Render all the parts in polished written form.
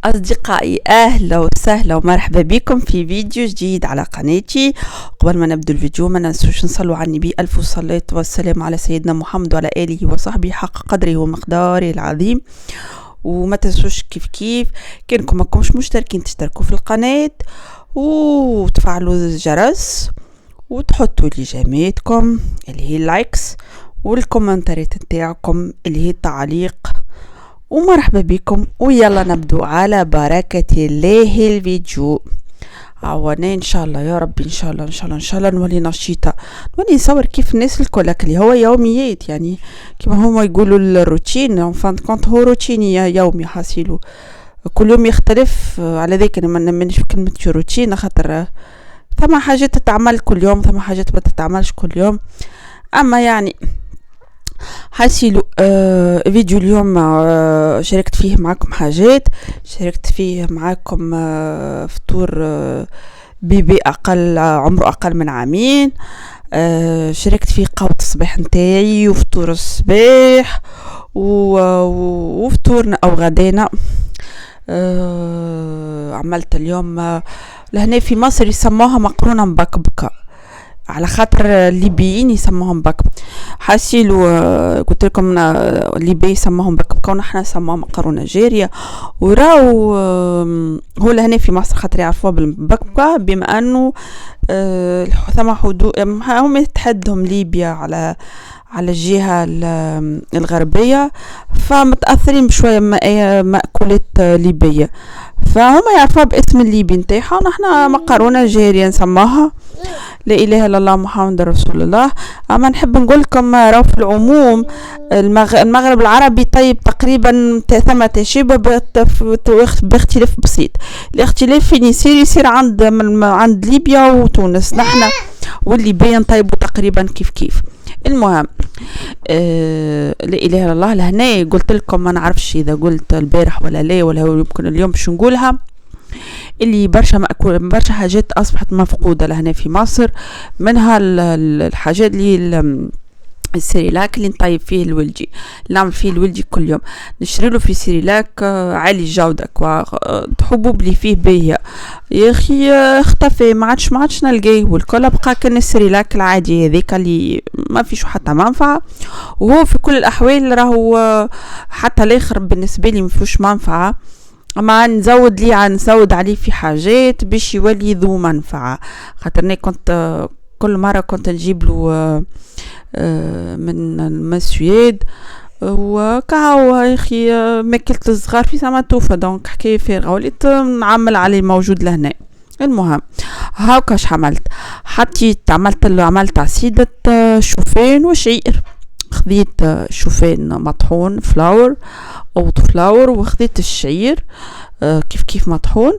أصدقائي، أهلا وسهلا ومرحبا بكم في فيديو جديد على قناتي. قبل ما نبدأ الفيديو ما ننسوش نصلوا على النبي ألف صلاة والسلام على سيدنا محمد وعلى آله وصحبه حق قدره ومقداره العظيم. وما تنسوش كيف كانكم ماكمش مشتركين تشتركوا في القناة وتفعلوا الجرس وتحطوا لي جاماتكم اللي هي اللايكس والكومنتاريات نتاعكم اللي هي التعليق. ومرحبا بكم ويلا نبدو على بركة الله الفيديو. عوانا ان شاء الله يا ربي، ان شاء الله نولي نشيطة، نولي نصور كيف الناس الكل اللي هو يوميات، يعني كما هما يقولوا الروتين فان كونت هو روتيني يومي حاسيلو كل يوم يختلف. على ذلك انا ما نمنش بكلمة روتين، خاطر ثم حاجات تتعمل كل يوم ثم حاجات ما تتعملش كل يوم. اما يعني حاسيلو فيديو اليوم شاركت فيه معكم حاجات، شاركت فيه معكم فطور بيبي عمره اقل من عامين، شاركت فيه قهوة الصباح نتاعي وفطور الصباح وفطورنا او غدانا. عملت اليوم لهنا في مصر يسموها مقرونة مبكبكة، على خاطر الليبيين يسموهم بكبكة. حاسيلو قلت لكم الليبي يسموهم بكبكة ونحن نسموها مقرونة جارية، وراو هو لهنا في مصر خاطر يعرفوها بالبكبكة بما انه ثم حدود هم يتحدهم ليبيا على الجهة الغربية، فمتأثرين بشوية مأكولات ليبية، فهم يعرفوها باسم الليبي نتاعها ونحن مقرونة جارية نسموها. لا اله الا الله محمد رسول الله. اما نحب نقول لكم راهو في العموم المغرب العربي طيب تقريبا ثم تشابه باختلاف بسيط. الاختلاف فين يصير عند ليبيا وتونس، نحن والليبيين طيبوا تقريبا كيف. المهم لا اله الا الله. لهنا قلت لكم ما نعرفش اذا قلت البارح ولا لا ولا يمكن اليوم باش نقولها، اللي برشا حاجات اصبحت مفقوده لهنا في مصر، منها الحاجات اللي السيريلاك اللي نطيب فيه الولجي، نعمل فيه الولجي كل يوم، نشتري له في سيريلاك عالي الجوده حبوب اللي فيه باهيه. يا اخي اختفى، ما عادش نلقاه، والكل بقى كان السيريلاك العادي هذاك اللي ما فيش حتى منفعه، وهو في كل الاحوال راهو حتى الاخر بالنسبه لي ما فيهوش منفعه، اما نزود عليه في حاجات باش يولي ذو منفعه. خاطرني كنت كل مره كنت نجيب له من المسويد وكهو يا اخي ماكلت الصغار في سما توفى، دونك حكايه فارغه وليت نعمل عليه موجود لهنا. المهم هاكاش عملت عصيده شوفان وشعير. خذيت شوفان مطحون فلاور وخذيت الشعير كيف مطحون،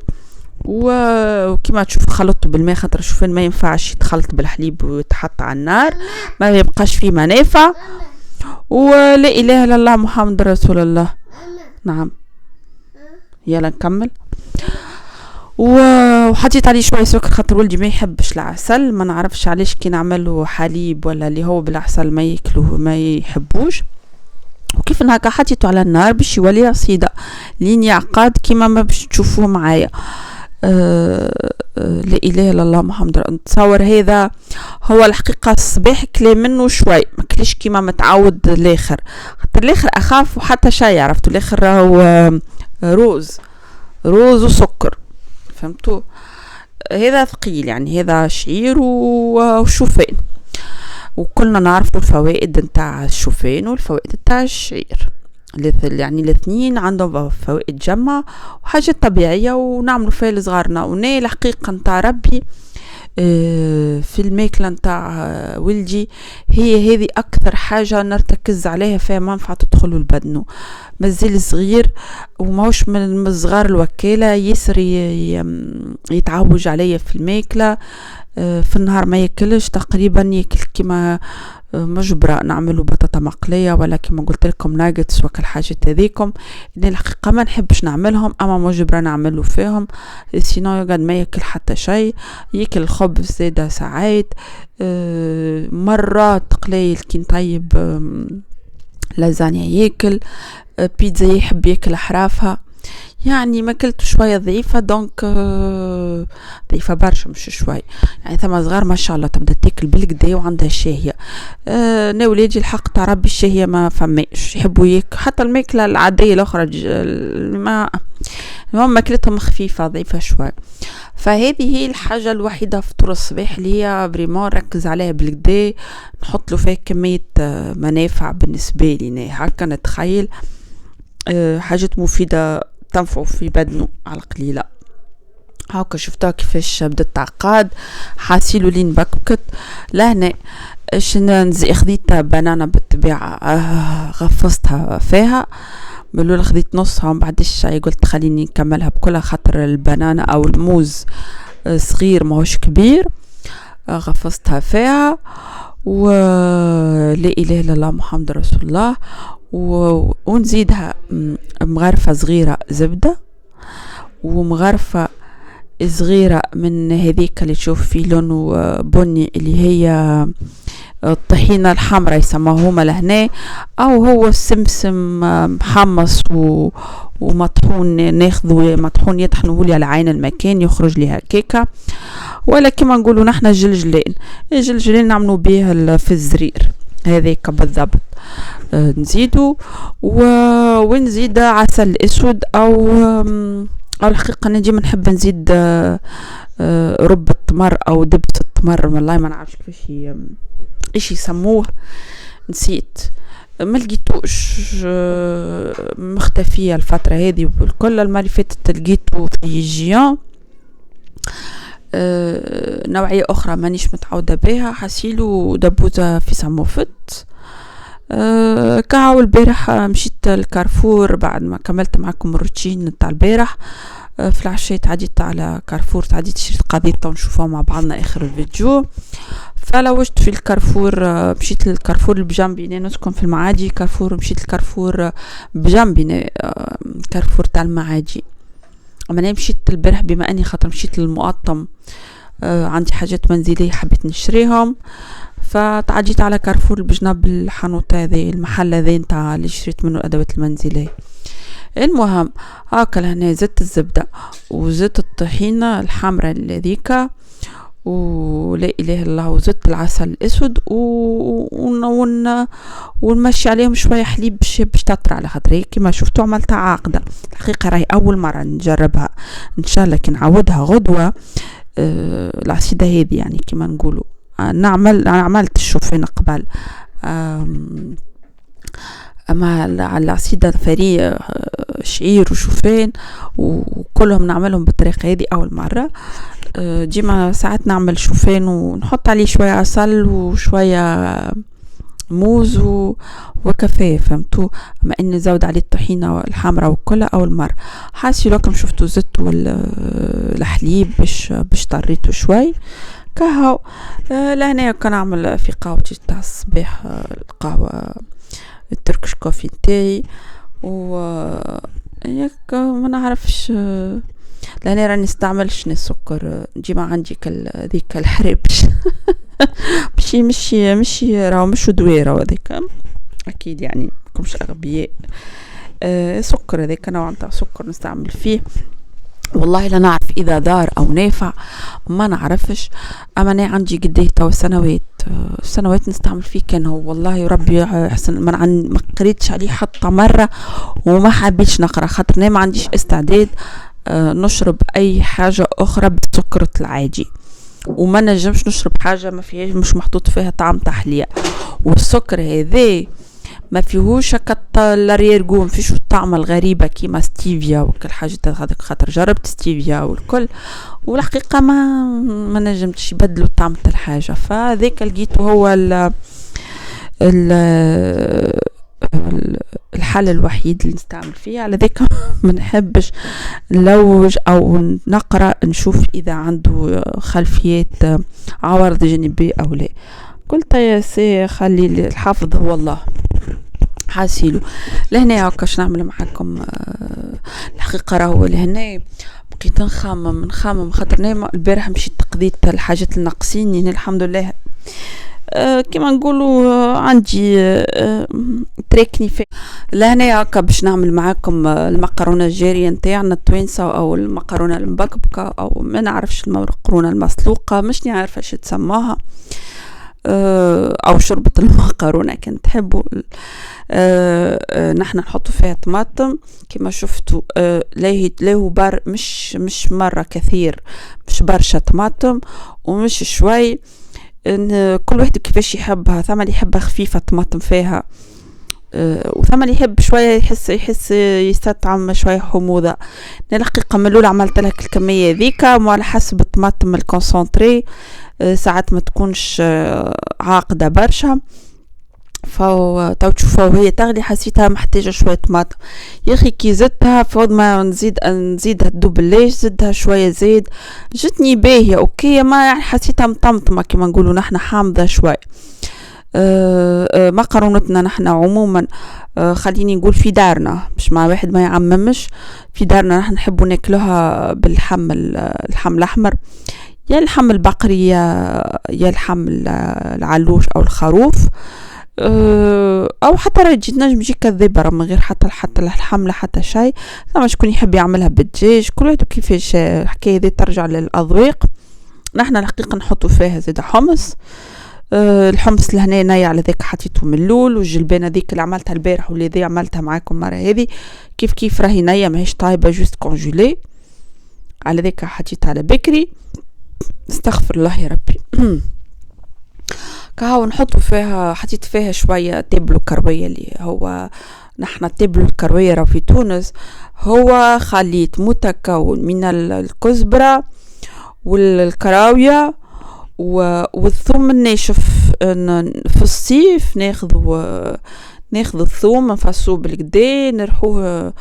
وكما تشوف خلطته بالماء، خاطر الشوفان ما ينفعش يتخلط بالحليب ويتحط على النار، ما يبقاش فيه منافع. ولا اله الا الله محمد رسول الله. نعم يلا نكمل. وحطيت عليه شويه سكر خاطر ولدي ما يحبش العسل، ما نعرفش علاش كي نعمله حليب ولا اللي هو بالعسل ما ياكلوه ما يحبوش. وكيف هكا حطيته على النار باش يولي عصيده لين يعقد كيما ما باش تشوفوه معايا. لا اله الا الله محمد. نتصور هذا هو الحقيقه الصباح كلي منه شوي، ما كليش كيما متعود الاخر، خاطر الاخر اخاف وحتى شاي عرفتوا الاخر راهو روز وسكر، فهمتوا؟ هذا ثقيل، يعني هذا شعير وشوفان، وكلنا نعرفوا الفوائد نتاع الشوفان والفوائد نتاع الشعير، يعني الاثنين عندهم فوائد جمة وحاجات طبيعية ونعملوا فيها لصغارنا. وني الحقيقة نتاع ربي في الماكلة نتاع ولدي هي هذه أكثر حاجة نرتكز عليها فيها منفعة تدخل البدن، مازال صغير وماهوش من الصغار الوكالة يسر يتعوج عليا في الماكلة. في النهار ما ياكلش تقريبا، ياكل كما مجبرة نعمله بطاطا مقلية ولا كما قلت لكم ناجتس وكل حاجات هذيكم اللي الحقيقة ما نحبش نعملهم، اما مجبرة نعمله فيهم، سينو يقعد ما ياكل حتى شيء. ياكل الخبز زيادة ساعات، مرات قليل كي نطيب لازانيا ياكل، بيتزا يحب ياكل حرافها، يعني ماكلت شويه ضعيفه دونك ضعيفه برشا مش شوي. يعني ثم صغار ما شاء الله تبدا تاكل بالكدا وعندها شاهيه. انا ولادي الحق تاع ربي الشاهيه ما فماش يحبوا حتى الماكله العاديه الاخرى ما المهم ماكلتهم خفيفه ضعيفه شوي. فهذه هي الحاجه الوحيده في فطور الصباح اللي هي بريمون ركز عليها بالكدا، نحط له فيها كميه منافع بالنسبه لي هكا نتخيل حاجات مفيده تنفعوا في بدنه على قليلة. هاكا شفتها كيفاش بدأت تعقاد حاسيلو لين بكبكت لهنا خذيت بنانة بالطبيعة غفصتها فيها بالأول، خذيت نصها ومن بعد الشاي قلت خليني نكملها بكلها خاطر البنانة أو الموز صغير ماهوش كبير. غفصتها فيها ولا إله إلا الله محمد رسول الله، ونزيدها مغرفة صغيرة زبدة ومغرفة صغيرة من هذيك اللي تشوف فيه لونه بني اللي هي الطحينة الحمراء يسموهما لهنا، او هو السمسم محمص ومطحون، ناخذه مطحون يطحنوه لي على عين المكان يخرج لي هكاكا، ولا كما نقولوا نحنا الجلجلين نعملوا به في الزرير هذيك بالضبط. نزيدو ونزيد عسل اسود او الحقيقه انا ديما نحب نزيد رب التمر او دبس التمر، والله ما نعرفش كيفاش ايش يسموه نسيت، ما لقيتوش مختفيه الفتره هذه والكل. المره اللي فاتت لقيته في جيان نوعيه اخرى مانيش متعوده بها، حسيلو دبوزه في سموفت. كاو البارح مشيت الكارفور بعد ما كملت معكم الروتين تاع البارح، في العشاء تعديت على كارفور، تعديت شريت قضيت ونشوفها مع بعضنا اخر الفيديو. فلوجت في الكارفور، مشيت للكارفور اللي بجنبي، نسكن في المعادي كارفور، مشيت الكارفور بجنبي كارفور تاع المعادي. اما انا مشيت البارح بما اني خاطر مشيت للمقطم عندي حاجات منزليه حبيت نشريهم، فتعديت على كارفور بجنب الحانوت هذا المحل هذا نتاع اللي شريت منه الادوات المنزليه. المهم هاكا لهنا زدت الزبده وزدت الطحينه الحمراء الذيك ولا اله الا الله، وزدت العسل الاسود ونمشي عليهم شويه حليب باش تطرى، على خاطر كيما شفتوا عملتها عاقده. الحقيقه راهي اول مره نجربها، ان شاء الله كي نعودها غدوه العصيده هذه يعني كيما نقولوا عملت الشوفان قبل اما على العصيده فري شعير وشوفان وكلهم نعملهم بالطريقه هذه اول مره. ديما ساعات نعمل شوفان ونحط عليه شويه عسل وشويه موز وكافيه فهمتوا، اما اني نزود عليه الطحينه الحمراء وكلها اول مره. حاسي لكم شفتوا زدت الحليب باش طريته شوي كهو. لهنا كان اعمل في قهوتي تاع الصباح القهوه التركش كوفي تاعي ياك ما نعرفش لاني راني نستعملش السكر، ديما عندي ذيك الحربش مشي راهو مش دويره وذيك اكيد يعني ماكمش اغبياء. سكر هذاك نوع نتاع سكر نستعمل فيه، والله لا نعرف اذا دار او نافع ما نعرفش، اما انا عندي قديه تو سنوات نستعمل فيه كان هو والله ربي احسن. ما قريتش عليه حتى مره وما حبيتش نقرا خاطر انا ما عنديش استعداد نشرب اي حاجه اخرى بالسكر العادي، وما نجمش نشرب حاجه ما فيهاش مش محطوط فيها طعم تحليه. والسكر هذا ما فيهوش الاريرغو، فيش الطعم الغريبه كيما ستيفيا وكل حاجه هذاك، خاطر جربت ستيفيا والكل والحقيقه ما نجمتش يبدلوا الطعم تاع الحاجه. فذاك لقيته هو الحل الوحيد اللي نستعمل فيه، على ذاك ما نحبش نلوج او نقرا نشوف اذا عنده خلفيات عوارض جانبيه او لا. قلت يا سي خلي الحافظ هو الله حاسيلو. لهنا هكاش نعمل معكم الحقيقه راهو لهنا بقيت نخمم خاطر البارح مشيت قضيت الحاجات الناقصين يعني الحمد لله كما نقولوا عندي تريكني في لهنا هكا باش نعمل معاكم المقرونه الجاريه نتاعنا التوانسه او المقرونه المبكبكه او ما نعرفش المقرونه المسلوقه مش نعرف ايش تسماها او شوربه المقرونه كان تحبوا. نحن نحط فيها طماطم كما شفتوا له بار مش مره كثير مش برشا طماطم ومش شوي ان كل واحد كيفاش يحبها. ثم اللي يحبها خفيفه طماطم فيها وثم اللي يحب شويه يحس يستطعم شويه حموضه. الحقيقه من الاول عملت لك الكميه ذيك وعلى حسب الطماطم الكونسونطري ساعات ما تكونش عاقده برشا تو تشوفوا وهي تغلي حسيتها محتاجه شويه طماطم يا اخي كي زدتها فوض ما نزيدها دوبلاش زدها شويه زيد جتني باهيه اوكي ما يعني حسيتها مطمطمه كما نقولوا نحن حامضه شوي. مقرونتنا نحن عموما خليني نقول في دارنا مش مع واحد ما يعممش في دارنا نحن نحبوا ناكلوها باللحم الاحمر يا اللحم البقري يا اللحم العلوش او الخروف او حتى رجيت نجم يجي كذابه من غير حتى اللحم لا حتى شيء. ثم شكون يحب يعملها بالدجاج كل واحد كيفاش الحكايه دي ترجع للاذواق. نحن الحقيقه نحطوا فيها زيد حمص الحمص لهنا ناي على ذاك حطيته من اللول والجلبانه ذيك اللي عملتها البارح واللي ذي عملتها معاكم مره هذه كيف راهي نايه ماهيش طايبه جوست كونجولي على ذاك حطيتها على بكري استغفر الله يا ربي. كهو نحطوا فيها حطيت فيها شويه تبلو كرويه اللي هو نحن التبلو الكرويه راه في تونس هو خليط متكون من الكزبره والكراويه والثوم الناشف. في الصيف ناخذ الثوم نفصوه بالكدا نرحوه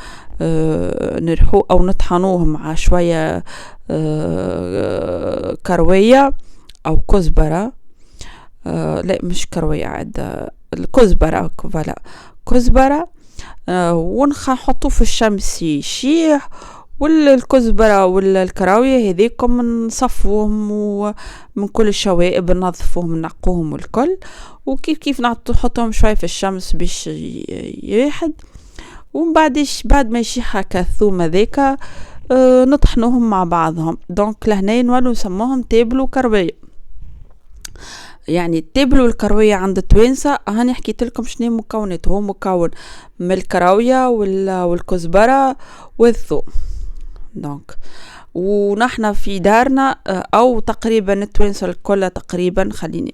او نطحنوه مع شويه كرويه او كزبره لا مش كرويه عاد الكزبره فوالا كزبره ونحطوه في الشمس يشيح والكزبره والكراويه هذيكم نصفوهم ومن كل الشوائب ننظفوهم نقوهم والكل وكيف نحطوهم شويه في الشمس باش يحد ومن بعد ما يشيح هكا الثوم هذاك نطحنوهم مع بعضهم. دونك لهنا نولوا نسموهم تابلو كرويه. يعني التبل والكرويه عند التوانسه هاني حكيت لكم شنو مكونات هو مكون من الكراويه والكزبره والثوم. دونك ونحن في دارنا او تقريبا التوانسه الكل تقريبا خليني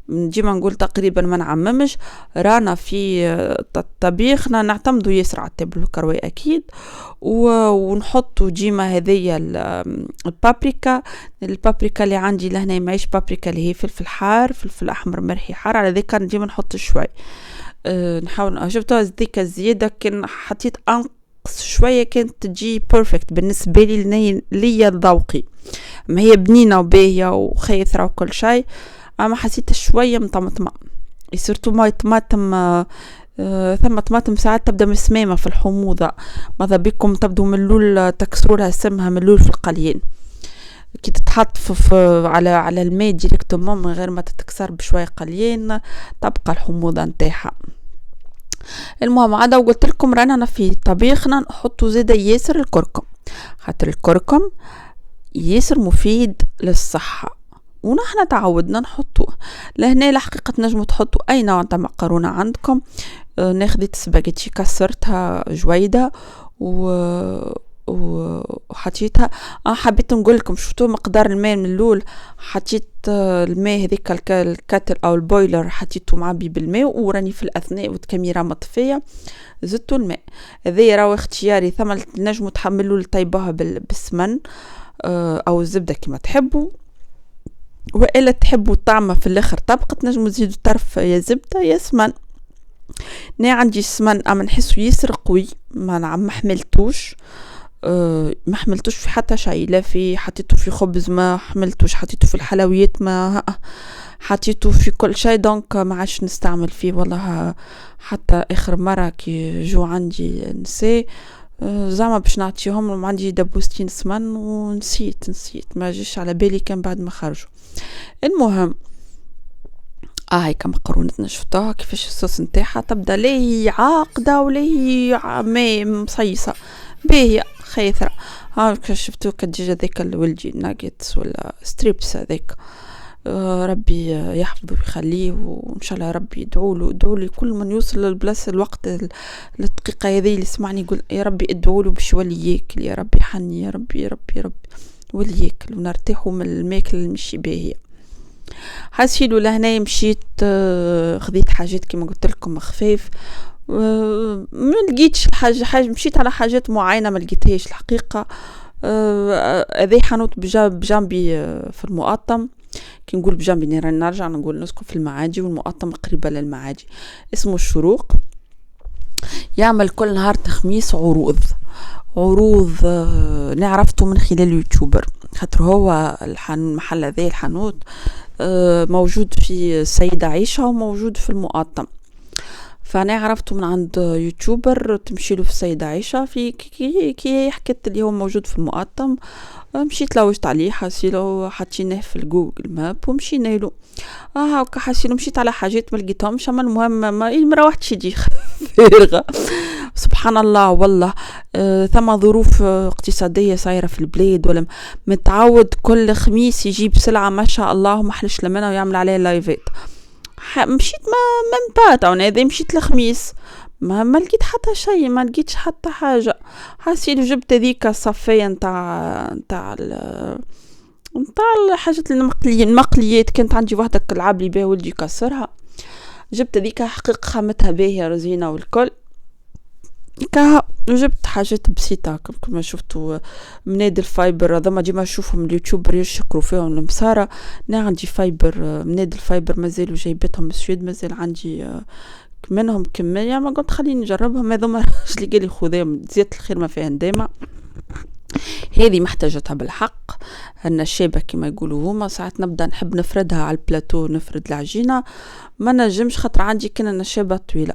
ديما نقول تقريبا ما نعممش رانا في طبيخنا نعتمدوا ياسر على التبل والكرويه اكيد ونحطوا ديما هذيا البابريكا اللي عندي لهنا ماهيش بابريكا اللي هي فلفل حار فلفل احمر مرحي حار على ذاك ديما نحط شوي نحاول شفتوا ذيك الزياده كان حطيت شويه كانت تجي بيرفكت بالنسبه لي ذوقي ما هي بنينه وباهيه وخيثره وكل شيء اما حسيت شويه مطمطمه سورتو ما طماطم ثم طماطم ساعات تبدا مسمامه في الحموضه ماذا بكم تبدو من اللول تكسرولها سمها من اللول في القليين كي تتحط على الماء ديريكتومون من غير ما تتكسر بشويه قليين تبقى الحموضه نتاعها. المهم عاد وقلت لكم رانا في طبيخنا نحطوا زيادة ياسر الكركم خاطر الكركم ياسر مفيد للصحة ونحن تعودنا نحطوه. لهنا الحقيقة نجموا تحطوا اي نوع تاع مقرونة عندكم. ناخذت سباجيتي كسرتها جويدة وحطيتها حبيت نقول لكم شفتوا مقدار الماء من الاول حطيت الماء هذيك الكاتل او البويلر حطيته معبي بالماء وراني في الاثناء والكاميرا مطفيه زدت الماء هذا راه اختياري ثم نجموا تحملوا لطيبها بالسمن او الزبده كما تحبوا والا تحبوا الطعمه في الاخر طبقت نجموا تزيدوا طرف يا زبده يا سمن. عندي السمن اما نحسه ياسر قوي ما حملتوش ما حملتوش في حتى شيء لا في حطيته في خبز ما حملتوش حطيته في الحلويات ما حطيته في كل شيء دونك ما عادش نستعمل فيه والله حتى اخر مره كي جو عندي نساء زعما باش نعطيهم عندي دبوستين سمن ونسيت ما جيش على بالي كان بعد ما خرجوا. المهم هيك مقرونتنا شفتوها كيفاش الصوص نتاعها تبدا لا هي عاقدة ولا هي مصيصة باهية خيثرة. شفتو كالدجاج هذاك الولجي ناجتس ولا ستريبس هذاك. ربي يحفظه ويخليه، وان شاء الله ربي ادعوا له كل من يوصل للبلاصه الوقت الدقيقه هذه اللي سمعني يقول يا ربي ادعوا له باش يولي ياكل، يا ربي حني، يا ربي يا ربي يا ربي ولي ياكل ونرتاحوا من الماكل اللي مشي باهيه. حاسيلو لهنا مشيت خذيت حاجات كما قلت لكم خفيف. ما لقيتش حاجه مشيت على حاجات معينه ما لقيتهاش الحقيقه. هذا حانوت بجنبي في المقطم. كي نقول بجنبي نرجع نقول نسكن في المعادي والمقطم قريبه للمعادي، اسمه الشروق. يعمل كل نهار خميس عروض نعرفته من خلال يوتيوبر، خاطر هو المحل هذا الحانوت موجود في السيدة عيشة وموجود في المقطم. فانا عرفته من عند يوتيوبر تمشي له في السيدة عيشة في كي حكيت اللي هو موجود في المقطم. مشيت لوجت عليه حاسيلو حطيناه في الجوجل ماب ومشينا له. هاكا حاسيلو مشيت على حاجات ما لقيتهمش، اما المهم ما روحتش يجي فارغه. سبحان الله والله. ثم ظروف اقتصاديه صايره في البلاد، ولا متعود كل خميس يجيب سلعه ما شاء الله ما حلش لمنها ويعمل عليها لايفات. مشيت ما نبات انا اذا مشيت الخميس ما لقيت حتى شيء، ما لقيتش حتى حاجه. حسيت جبت هذيك الصفيه نتاع الحاجات المقليات، كانت عندي واحده كلعب لي بها ولدي كسرها، جبت هذيك حقيقه خامتها باهيه رزينه والكل وجبت حاجات بسيطه كما شفتوا. منادي الفايبر هذا ما ديما نشوفهم اليوتيوبر يشكروا فيهم المساره. انا عندي فايبر منادي الفايبر مازالوا جايبتهم من السويد، مازال عندي منهم كميه، ما قلت خليني نجربهم. هذوما اللي قال لي خذيهم زيادة الخير ما فيها ندامه. هذه محتاجتها بالحق النشابه كما يقولوا هما. ساعات نبدا نحب نفردها على البلاتو، نفرد العجينه ما نجمش خاطر عندي كنا نشابه طويله.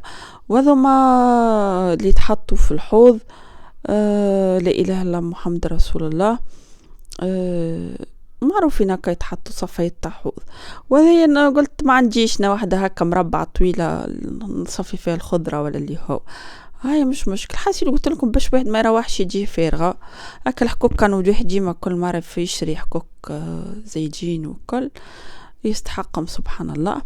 وهذوما اللي تحطوا في الحوض لا اله الا الله محمد رسول الله. معروفين هكا يتحطوا صفاية تاع حوض. وهي انا قلت ما عنديش واحده هكا مربعه طويله نصفي فيها الخضره ولا اللي هو. هاي مش مشكل. حاسي قلت لكم باش واحد ما يروحش يجي فارغه. هكا الحكوك كانوا واحد ديما كل مره في يشري حكوك زيجين وكل يستحقهم سبحان الله.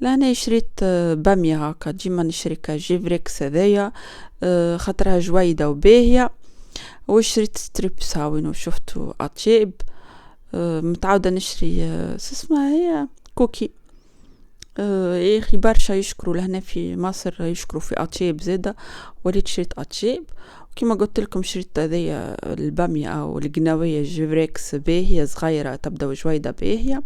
لهنا شريت باميه هكا ديما نشري كجيفريكس هذايا خاطرها جويده وباهيه. وشريت ستريبس هاوين وشفتوا اطيب. متعوده نشري اسمها هي كوكي. يا اخي برشا يشكروا لهنا في مصر يشكروا في اطيب زاده. وليت شريت اطيب وكما قلت لكم شريت هذيا الباميه او القناويه جيفريكس باهيه صغيره تبدا جويده باهيه.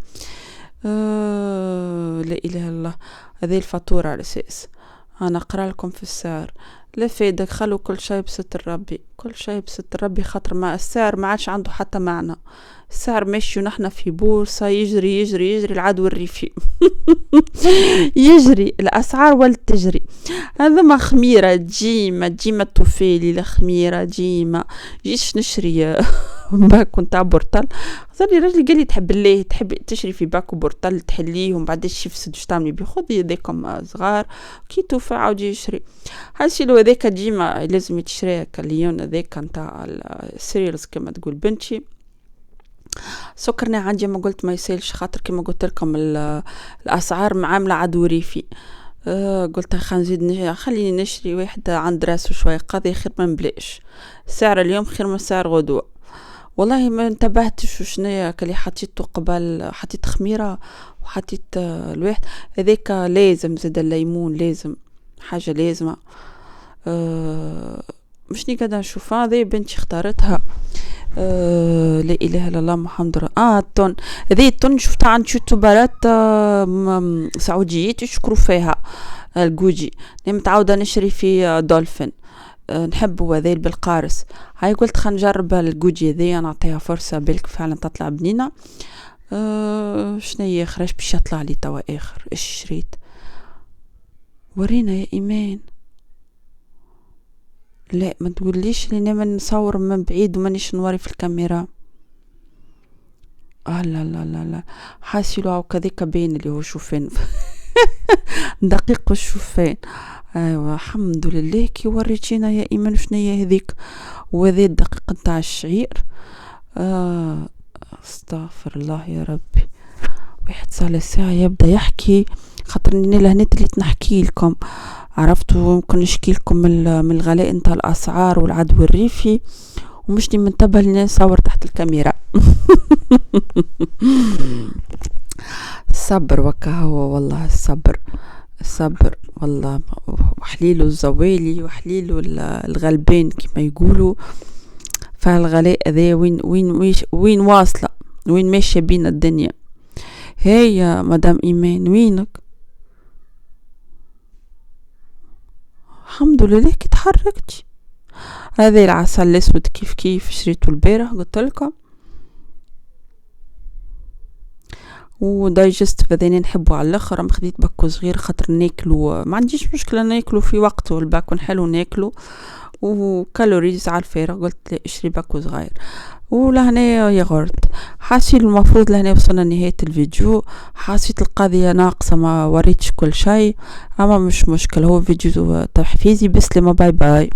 لا اله الا الله. هذه الفاتوره على اساس انا اقرا لكم في السعر. لا فايدك خلوا كل شيء بستر ربي، كل شيء بستر ربي، خاطر ما السعر ما عادش عنده حتى معنى. السعر ماشي ونحن في بورصة يجري يجري يجري العدو الريفي يجري الأسعار ولا تجري. هذا ما خميرة ديما توفيلي لخميرة ديما جيش نشري باكو نتاع بورتال. صار راجل قال لي تحب الله تحب تشري في باكو بورتال تحليه ومن بعد يفسد واش تعملي بيه، خذي هذاكم صغار كي توفى عاود يشري. هالشي لو هذاك ديما لازم يتشري كاليون هذاك نتاع السيريالز كما تقول بنتي. سكرنا عندي ما قلت ما يسالش خاطر كما قلت لكم الاسعار معامله عدو ريفي. قلت خنزيد خليني نشري واحد عند راسه شويه قاضي خير من بلاش. سعر اليوم خير من سعر غدوه. والله ما انتبهتش وشنيا كلي حطيته قبل حطيت خميره وحطيت الواحد هذاك لازم زاد الليمون لازم حاجه لازمه. مشني قاعده نشوف هذه بنتي اختارتها. لا اله الا الله محمد التون هذه التون شفتها عند يوتيوبرات سعوديات يشكروا فيها الجوجي. انا متعوده نشري في دولفين نحبه هذيل بالقارص. هاي قلت خلينا نجرب الجوجي ذي نعطيها فرصه بالك فعلا تطلع بنينه. شنو خرج باش يطلع لي توا اخر ايش شريت ورينا يا ايمان. لا ما تقوليش لي انا نصور من بعيد ومانيش نوري في الكاميرا. لا لا لا لا حاسيلو هاو كذاك باين اللي هو شوفين دقيق الشوفان. ايوا الحمد لله كي وريتينا يا ايمان شنيا هذيك، وهذا الدقيق نتاع الشعير. استغفر الله يا ربي. واحد صار ساعة يبدا يحكي، خاطر اني لهنيت اللي نحكي لكم عرفتوا ممكن نشكي لكم من الغلاء نتاع الاسعار والعدو الريفي، ومش منتبه لني نصور تحت الكاميرا. الصبر وكا هو والله، الصبر والله. وحليلو الزوالي وحليلو الغلبان كما يقولوا. فالغلاء ذا وين واصلة، وين ماشية بينا الدنيا. هاي يا مدام ايمان وينك؟ الحمد لله كي تحركتي. هذا العسل الاسود كيف شريته البارح قلت لكم، ودايجست فذين نحبه على الاخر. ما خديت باكو صغير خاطر ناكلو، ما عنديش مشكله ناكلو في وقته، الباكون حلو ناكلو وكالوريز على الفارغ. قلت لي اشري باكو صغير. ولهنا يغرت حاسي المفروض لهنا وصلنا نهاية الفيديو. حاسيت القضية ناقصة ما وريتش كل شيء، اما مش مشكلة، هو فيديو تحفيزي. بسلمة، باي باي.